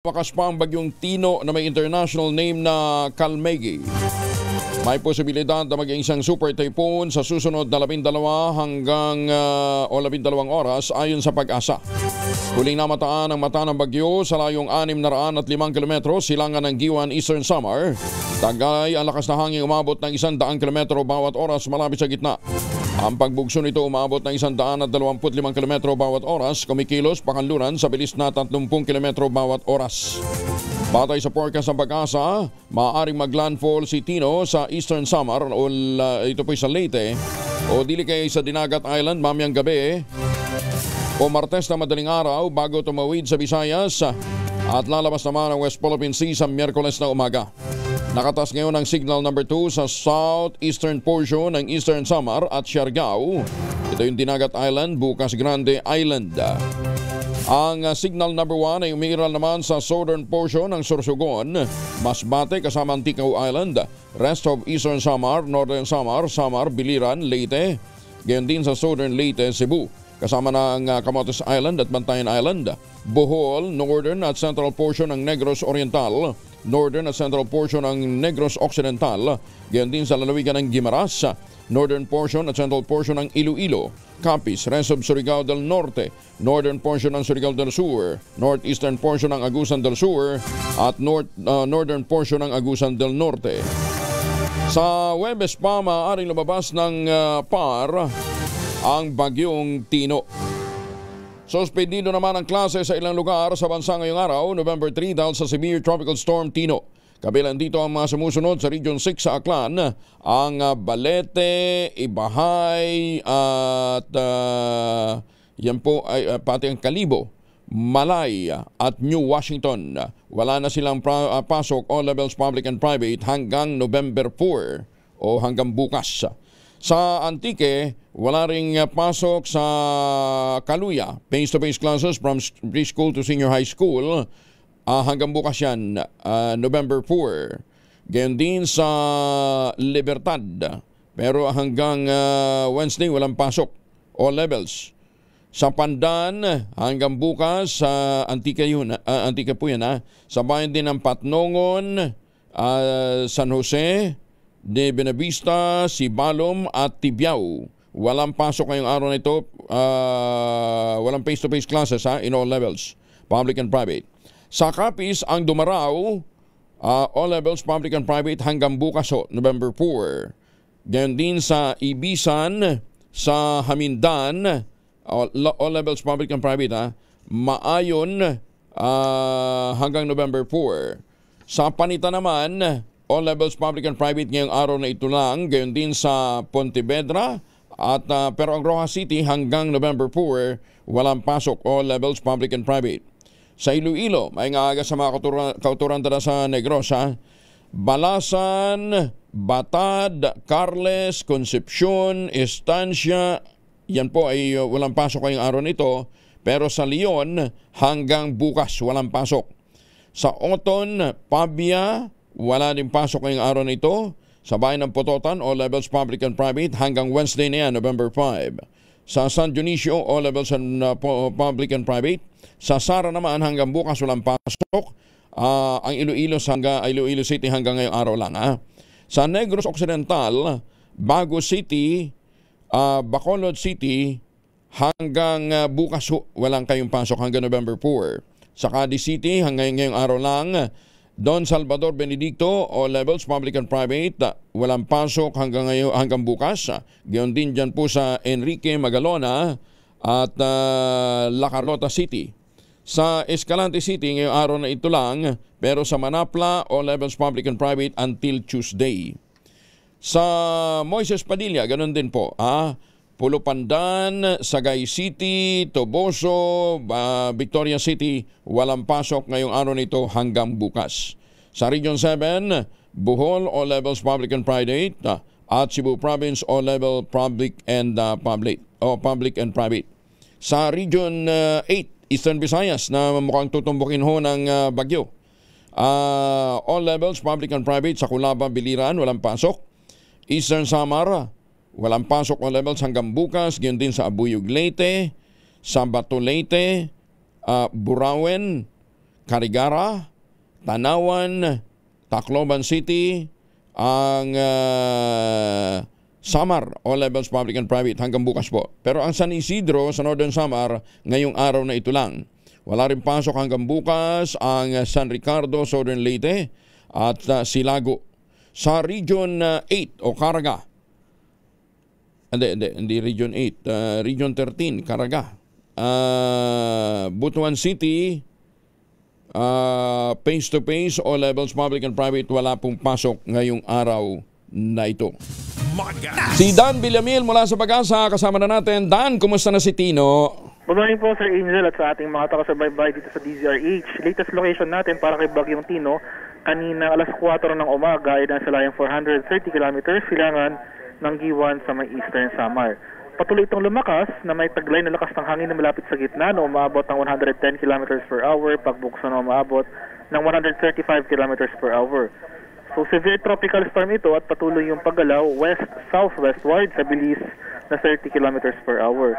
Wakas pa ang bagyong Tino na may international name na Kalmegi. May posibilidad na maging isang super typhoon sa susunod na 12 hanggang 12 oras ayon sa Pag-asa. Huling namataan ang mata ng bagyo sa layong 605 kilometro silangan ng Giwan, Eastern Samar. Tagay ang lakas na hangin umabot ng 100 kilometro bawat oras malapit sa gitna. Ang pagbugso nito umabot ng 125 kilometro bawat oras, kumikilos pakanluran sa bilis na 30 kilometro bawat oras. Batay sa forecast ng Pag-asa, maaaring maglandfall si Tino sa Eastern Samar o ito po sa Leyte o dili kay sa Dinagat Island mamayang gabi o Martes na madaling araw bago tumawid sa Visayas at lalabas naman ang West Philippine Sea sa Miyerkules na umaga. Nakatas ngayon ang signal number 2 sa southeastern portion ng Eastern Samar at Siargao. Ito yung Dinagat Island, Bukas Grande Island. Ang signal number 1 ay umiiral naman sa southern portion ng Sorsogon, Masbate kasama Anticaw Island, rest of Eastern Samar, Northern Samar, Samar, Biliran, Leyte, gayon din sa southern Leyte, Cebu. Kasama ng Camotes Island at Bantayan Island, Bohol, northern at central portion ng Negros Oriental, northern at central portion ng Negros Occidental, gayon din sa lalawigan ng Guimaras, northern portion at central portion ng Iloilo, Capiz, rest of Surigao del Norte, northern portion ng Surigao del Sur, northeastern portion ng Agusan del Sur at northern portion ng Agusan del Norte. Sa Huwebes pa maaaring lumabas ng par ang bagyong Tino. Suspendido naman ang klase sa ilang lugar sa bansa ngayong araw, November 3 dahil sa severe tropical storm Tino. Kabilang dito ang mga sumusunod sa Region 6 sa Aklan, ang Balete, Ibahay at yan po ay pati ang Kalibo, Malay at New Washington. Wala na silang pasok all levels public and private hanggang November 4 o hanggang bukas. Sa Antique, wala ring pasok sa Kaluya. Face-to-face classes from preschool to senior high school. Hanggang bukas yan, November 4. Gayon din sa Libertad. Pero hanggang Wednesday, walang pasok. All levels. Sa Pandan, hanggang bukas, sa Antique po yan. Sa bayan din ng Patnongon, San Jose, de Benavista, Sibalom at Tibiao. Walang pasok ngayong araw na ito. Walang face-to-face classes in all levels, public and private. Sa Capiz, ang Dumaraw, all levels, public and private hanggang bukas November 4. Gayon din sa Ibisan, sa Hamindan, all levels, public and private Maayon hanggang November 4. Sa Panita naman, all levels public and private ngayong araw na ito lang. Gayon din sa Pontevedra at pero ang Rojas City hanggang November 4 walang pasok all levels public and private. Sa Iloilo, may nga sa mga kauturan dala sa Negros Balasan, Batad, Carles, Concepcion, Estancia, yan po ay walang pasok ngayong araw nito. Pero sa Leon hanggang bukas walang pasok. Sa Oton, Pabia, wala din pasok ngayong araw na ito. Sa bayan ng Pototan, all levels public and private hanggang Wednesday na yan, November 5. Sa San Dionisio, all levels and public and private. Sa Sara naman hanggang bukas walang pasok. Ang Iloilo City hanggang ngayong araw lang. Sa Negros Occidental, Bago City, Bacolod City hanggang bukas walang kayong pasok hanggang November 4. Sa Cadiz City hanggang ngayong araw lang. Don Salvador Benedicto, all levels, public and private, walang pasok hanggang bukas. Gayon din dyan po sa Enrique Magalona at La Carlota City. Sa Escalante City, ngayong araw na ito lang, pero sa Manapla, all levels, public and private until Tuesday. Sa Moises Padilla, ganon din po. Pulo Pandan, Sagay City, Toboso, Victoria City, walang pasok ngayong araw nito hanggang bukas. Sa Region 7, Bohol, all levels public and private, at Cebu Province, all level public and private. Sa Region 8, Eastern Visayas, na mukhang tutumbukin ng bagyo. All levels public and private sa Culaba, Biliran, walang pasok. Eastern Samar, walang pasok all levels hanggang bukas. Gayon din sa Abuyog Leyte, sa Bato Leyte, Burawen, Carigara, Tanawan, Tacloban City, ang Samar, all levels public and private hanggang bukas po. Pero ang San Isidro sa Northern Samar, ngayong araw na ito lang. Wala rin pasok hanggang bukas ang San Ricardo, Southern Leyte at Silago. Sa Region 8 o Caraga, hindi Region 8, Region 13, Caraga. Butuan City, face to face, all levels public and private, wala pong pasok ngayong araw na ito. Si Dan Villamil mula sa Pag-asa, kasama na natin. Dan, kumusta na si Tino? Good morning po, Sir Angel, at sa ating mga taga-subaybay dito sa DZRH. Latest location natin para kay Bagyong Tino, kanina alas 4 ng umaga ay nasa layang 430 kilometers silangan ng Giwan sa may Eastern Samar. Patuloy itong lumakas na may taglay na lakas ng hangin na malapit sa gitna na umaabot ng 110 kilometers per hour, pagbuksan na umaabot ng 135 kilometers per hour. So severe tropical storm ito at patuloy yung paggalaw west-southwestward sa bilis na 30 kilometers per hour.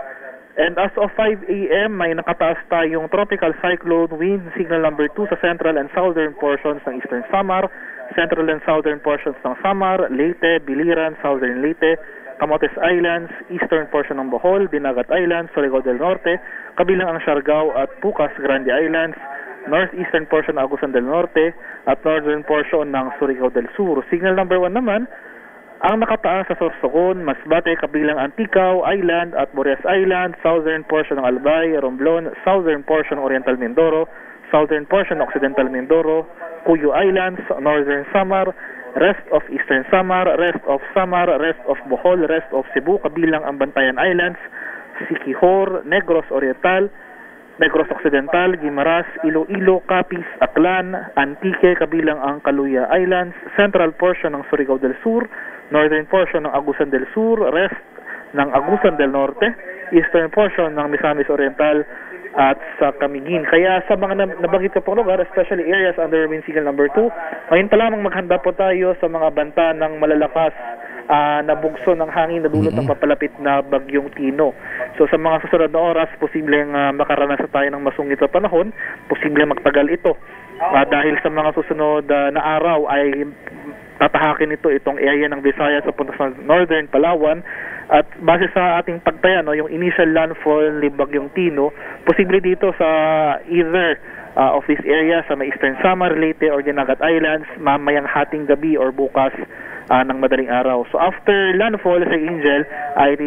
And as of 5 a.m. may nakataas tayong tropical cyclone wind signal number 2 sa central and southern portions ng Eastern Samar, central and southern portions ng Samar, Leyte, Biliran, southern Leyte, Camotes Islands, eastern portion ng Bohol, Dinagat Islands, Surigao del Norte, kabilang ang Siargao at Pucas, Grande Islands, northeastern portion ng Agusan del Norte at northern portion ng Surigao del Sur. Signal number 1 naman ang nakataas sa Sorsogon, Masbate, kabilang Anticao Island at Burias Island, southern portion ng Albay, Romblon, southern portion ng Oriental Mindoro, southern portion ng Occidental Mindoro, Cuyo Islands, northern Samar, rest of Eastern Samar, rest of Samar, rest of Bohol, rest of Cebu, kabilang ang Bantayan Islands, Siquijor, Negros Oriental, Negros Occidental, Guimaras, Iloilo, Capiz, Aklan, Antique, kabilang ang Caluya Islands, central portion ng Surigao del Sur, northern portion ng Agusan del Sur, rest ng Agusan del Norte, eastern portion ng Misamis Oriental at sa Camiguin. Kaya sa mga nabanggit ko pong lugar, especially areas under wind signal number 2, ngayon pa lamang maghanda po tayo sa mga banta ng malalakas na bugso ng hangin na dulot ng papalapit na Bagyong Tino. So sa mga susunod na oras, posibleng makaranas tayo ng masungit na panahon, posibleng magtagal ito. Dahil sa mga susunod na araw ay tatahakin itong area ng Visayas sa punta sa northern Palawan. At base sa ating pagtaya, yung initial landfall ni Bagyong Tino, posible dito sa either of this area sa may Eastern Samar, Leyte or Dinagat Islands mamayang hating gabi or bukas ng madaling araw. So after landfall sa Angel ay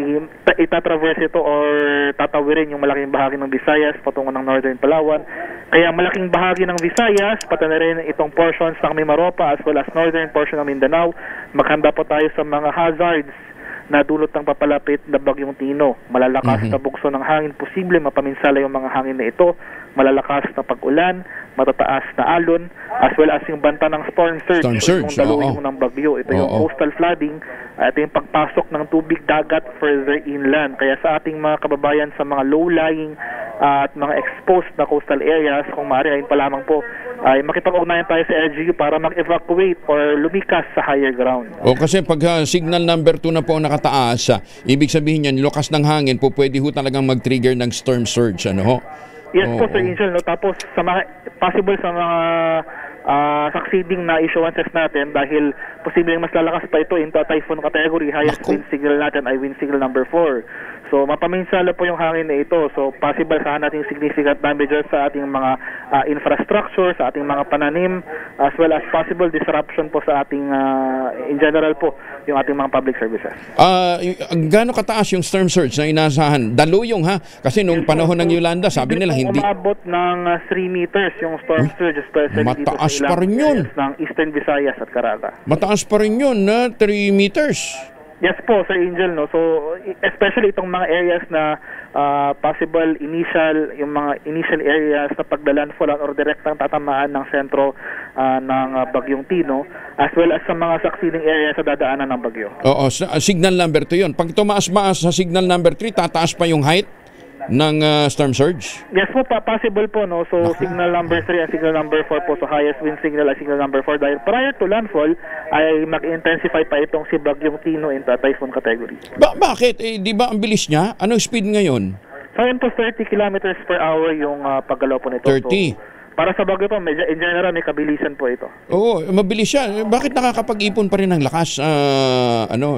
itatraverse ito or tatawirin yung malaking bahagi ng Visayas patungo ng northern Palawan. Kaya malaking bahagi ng Visayas, pati na rin itong portions ng Mimaropa as well as northern portion ng Mindanao, maghanda po tayo sa mga hazards na dulot ng papalapit na Bagyong Tino. Malalakas na bugso ng hangin, posible mapaminsala yung mga hangin na ito, malalakas na pag-ulan, matataas na alon, as well as yung banta ng storm surge, yung daluyong ng bagyo. Ito yung coastal flooding, ito yung pagpasok ng tubig dagat further inland. Kaya sa ating mga kababayan sa mga low-lying at mga exposed na coastal areas, kung maaari ayun pa lamang po, ay makipag-ugnayan tayo sa LGU para mag-evacuate or lumikas sa higher ground. O kasi pag signal number 2 na po nakataas, ibig sabihin yan, lukas ng hangin po pwede ho talagang mag-trigger ng storm surge, ano ho? Yes po, Sir Angel. Tapos sa mga possible sa mga succeeding na issuances natin, dahil posibleng mas lalakas pa ito into a typhoon category, highest wind signal natin ay wind signal number 4. So mapaminsala po yung hangin na ito. So possible saan natin significant damages sa ating mga infrastructure, sa ating mga pananim, as well as possible disruption po sa ating in general po yung ating mga public services. Gaano kataas yung storm surge na inasahan? Daluyong ha? Kasi nung panahon ng Yolanda, sabi nila hindi umabot ng 3 meters yung storm surge, especially mataas dito sa pa rin yun ng Eastern Visayas at Caraga. Mataas pa rin yun na 3 meters. Yes po, Sir Angel, no. So especially itong mga areas na possible yung mga initial areas na pagdalandfallan or direktang tatamaan ng sentro ng Bagyong Tino, as well as sa mga succeeding areas sa dadaanan ng bagyo. Oo, signal number 2 yun. Pag tumaas-maas sa signal number 3, tataas pa yung height ng storm surge? Yes po, possible po, no. So signal number 3 and signal number 4 po, so highest wind signal ay signal number 4, dahil prior to landfall ay mag-intensify pa itong si Bagyong Tino into typhoon category. Bakit? Di ba ang bilis niya? Anong speed ngayon? So yun po, 30 kilometers per hour yung paggalaw po nito. 30? Para sa Baguio po, in general, may kabilisan po ito. Oo, mabilis siya. Bakit nakakapag-ipon pa rin ng lakas,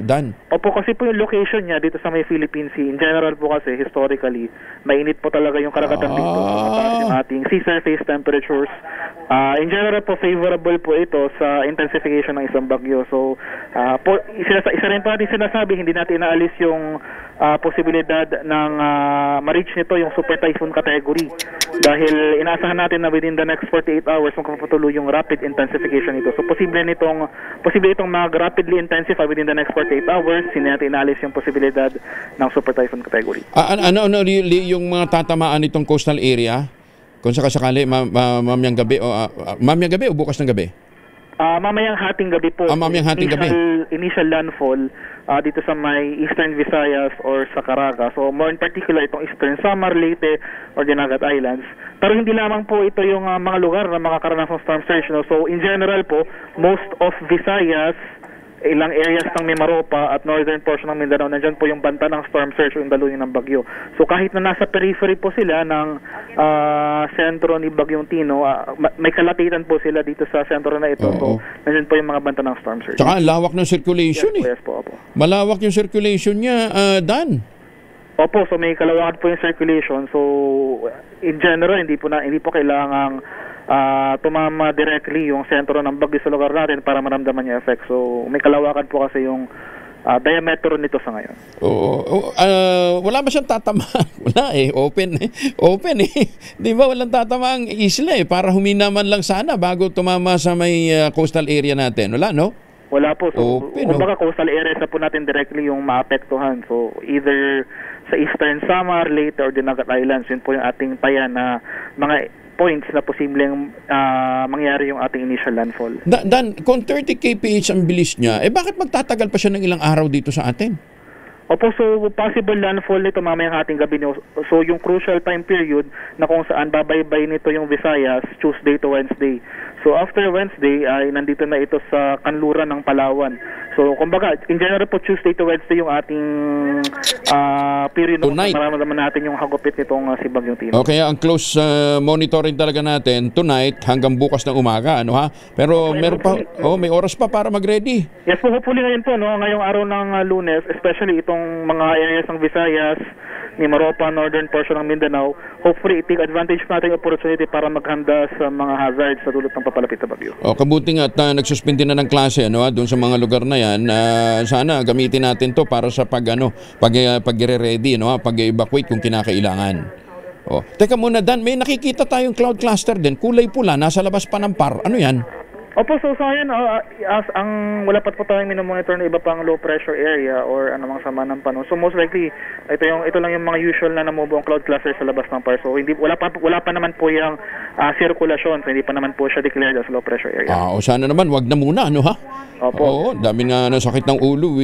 Dan? Opo, kasi po yung location niya dito sa may Philippine Sea. In general po kasi, historically, mainit po talaga yung karagatan dito. Mataas yung ating sea surface temperatures. In general po, favorable po ito sa intensification ng isang bagyo. So, isa rin po natin sinasabi, hindi natin inaalis yung posibilidad ng ma-reach nito yung super typhoon category. Dahil inaasahan natin na within the next 48 hours magpapatuloy yung rapid intensification nito. So posible itong mag-rapidly intensify within the next 48 hours. Hindi natin inaalis yung posibilidad ng super typhoon category. Yung mga tatamaan nitong coastal area? Kung sakasakali, mamayang gabi o bukas ng gabi? Mamayang hating gabi po. Mamayang hating gabi. Initial landfall dito sa may Eastern Visayas or sa Caraga. So more in particular itong Eastern Samar, Leyte or Dinagat Islands. Pero hindi lamang po ito yung mga lugar na makakaranas ng storm surge. No? So in general po, most of Visayas, ilang areas ng Mimaropa at northern portion ng Mindanao, nandyan po yung banta ng storm surge o yung daluyan ng bagyo. So kahit na nasa periphery po sila ng sentro ni Bagyong Tino, may kalatitan po sila dito sa sentro na ito. So nandyan po yung mga banta ng storm surge. Tsaka lawak ng circulation Yes po. Malawak yung circulation niya, Dan. Opo, so may kalawakan po yung circulation. So in general, hindi po kailangang tumama directly yung sentro ng bagyo sa lugar natin para maramdaman yung effect. So may kalawakan po kasi yung diameter nito sa ngayon. Wala ba siyang tatamaan? Wala open Di ba walang tatamaang isla para humina man lang sana bago tumama sa may coastal area natin. Wala, no? Wala po. So, kumbaga coastal areas na po natin directly yung maapektuhan. So, either sa Eastern Samar, Leyte, or Dinagat Islands, yun po yung ating taya na mga points na posibleng mangyari yung ating initial landfall. Dan, kung 30 kph ang bilis niya, bakit magtatagal pa siya ng ilang araw dito sa atin? Opo, so possible landfall nito mamayang ating gabi. So yung crucial time period na kung saan babaybay nito yung Visayas, Tuesday to Wednesday. So after Wednesday ay nandito na ito sa kanluran ng Palawan. So kumbaga, in general po Tuesday to Wednesday yung ating period na maramdaman natin yung hagupit nitong si Bagyong Tino. Okay, ang close monitoring talaga natin tonight hanggang bukas ng umaga, Pero meron pa, may oras pa para mag-ready. Yes po, hopefully ngayon po, ngayong araw ng Lunes, especially itong mga areas ng Visayas, Mimaropa, northern portion ng Mindanao, hopefully i-take advantage natin yung opportunity para maghanda sa mga hazards sa dulot ng papalapit na bagyo. Kabuti nga at nagsuspindi na ng klase doon sa mga lugar na yan. Sana gamitin natin to para sa pag-ready, pag-evacuate kung kinakailangan. Teka muna, Dan, may nakikita tayong cloud cluster din, kulay pula, nasa labas pa ng PAR. Ano yan? Opo, so sa ayan, wala pa po tayong minomonitor na iba pang low pressure area or anumang sama ng panahon. So most likely, ito lang yung mga usual na namove ang cloud cluster sa labas ng PAR. So wala pa naman po yung circulation, so hindi pa naman po siya declared as low pressure area. Sana naman, wag na muna, ha? Opo. Dami nga na sakit ng ulo,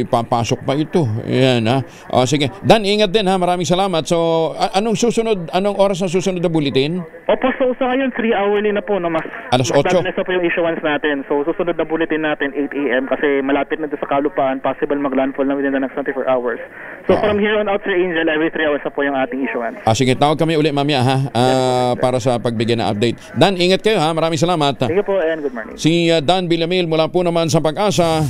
papasok pa ito. Ayan, ha? Sige, Dan, ingat din, ha? Maraming salamat. So, anong oras na susunod na bulletin? Opo, so sa ngayon, 3 hourly na po, mas alas 8. Mas po yung issuance natin. So, susunod na bulletin natin, 8 a.m. kasi malapit na doon sa kalupaan, possible mag-landfall na within the next 24 hours. So, from here on out, Sir Angel, every 3 hours na po yung ating issuance. Sige, tawag kami ulit mamaya, ha? Para sa pagbigay ng update. Dan, ingat kayo, ha? Maraming salamat. Sige po, and good morning. Si Dan Villamil mula po naman sa Pag-asa.